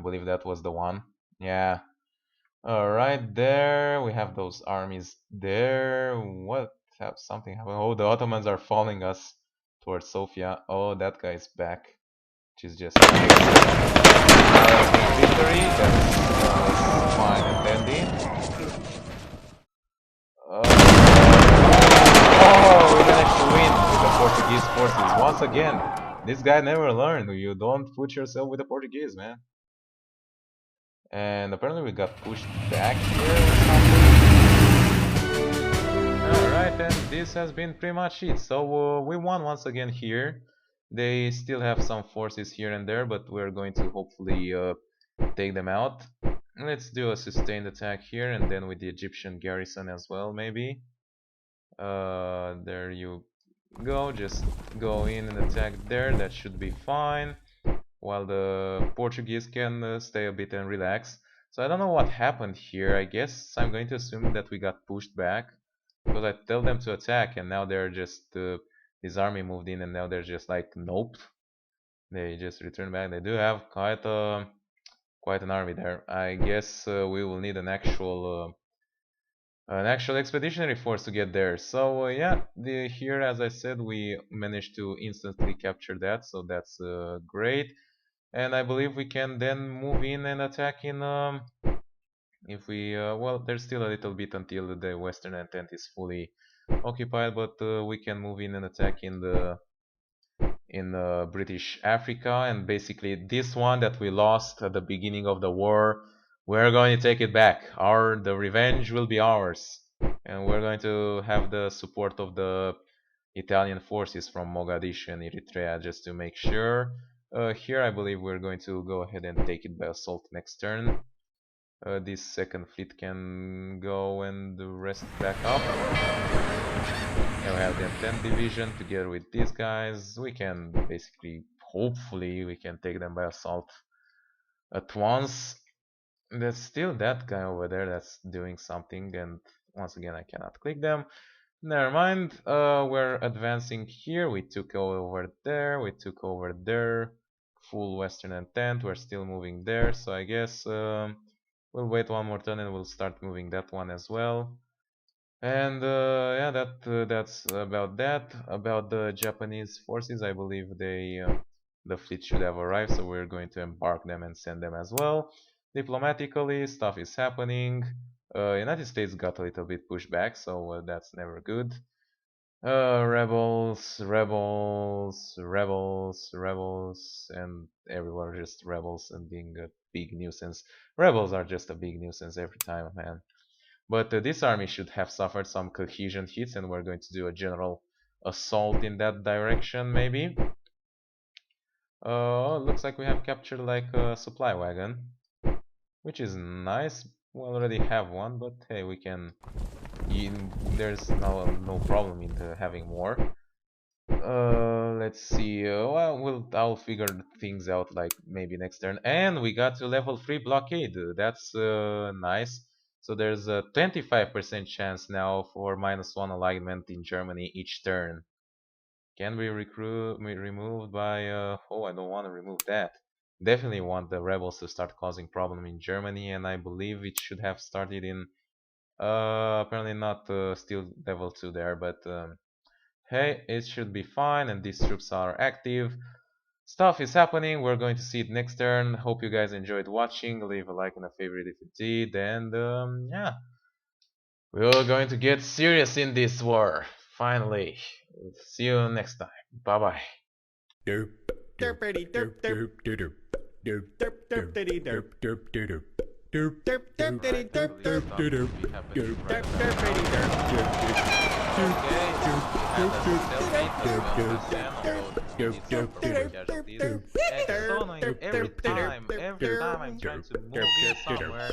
Speaker 1: believe that was the one. Yeah. Alright, there we have those armies there. What? Something happened. Oh, the Ottomans are following us towards Sofia. Oh, that guy's back. Which is just victory. That's fine and dandy. Oh, we managed to win with the Portuguese forces once again. This guy never learned. You don't put yourself with the Portuguese, man. And apparently we got pushed back here or something. Alright, and this has been pretty much it. So we won once again here. They still have some forces here and there, but we're going to hopefully take them out. Let's do a sustained attack here, and then with the Egyptian garrison as well, maybe. There you go. Just go in and attack there. That should be fine. While the Portuguese can stay a bit and relax. So I don't know what happened here. I guess I'm going to assume that we got pushed back. Because I tell them to attack, and now they're just... this army moved in, and now they're just like, nope. They just return back. They do have quite an army there. I guess we will need an actual expeditionary force to get there. So yeah, here, as I said, we managed to instantly capture that, so that's great. And I believe we can then move in and attack in if we well, there's still a little bit until the Western Entente is fully occupied, but we can move in and attack in the British Africa, and basically this one that we lost at the beginning of the war, we're going to take it back. The revenge will be ours, and we're going to have the support of the Italian forces from Mogadishu and Eritrea just to make sure. Here I believe we're going to go ahead and take it by assault next turn. This second fleet can go and rest back up. And we have the Entente division together with these guys. We can basically, hopefully, we can take them by assault. at once. There's still that guy over there that's doing something, and once again I cannot click them. Never mind. We're advancing here. We took over there. We took over there. Full Western Entente. We're still moving there. So I guess we'll wait one more turn and we'll start moving that one as well. And yeah, that's about that. About the Japanese forces, I believe the fleet should have arrived, so we're going to embark them and send them as well. Diplomatically, stuff is happening. United States got a little bit pushed back, so that's never good. Rebels, rebels, rebels, rebels, and everyone just rebels and being a big nuisance. Rebels are just a big nuisance every time, man. But this army should have suffered some cohesion hits, and we're going to do a general assault in that direction, maybe. Looks like we have captured like a supply wagon, which is nice. We already have one, but hey, we can. There's no problem in having more. Let's see. Well, I'll figure things out like maybe next turn. And we got to level 3 blockade. That's nice. So there's a 25% chance now for -1 alignment in Germany each turn. Can we removed by? Oh, I don't want to remove that. Definitely want the rebels to start causing problem in Germany, and I believe it should have started in. Apparently not still level 2 there, but. Hey, it should be fine, and these troops are active. Stuff is happening. We're going to see it next turn. Hope you guys enjoyed watching. Leave a like and a favorite if you did. And yeah, we're going to get serious in this war. Finally. See you next time. Bye bye.
Speaker 2: Derp, derpity derp derp derp derp derp derpity derp derp derp derp derp derpity derp derp derp derp derp derpity derp derp derp derp
Speaker 1: Every time I'm trying to move in somewhere.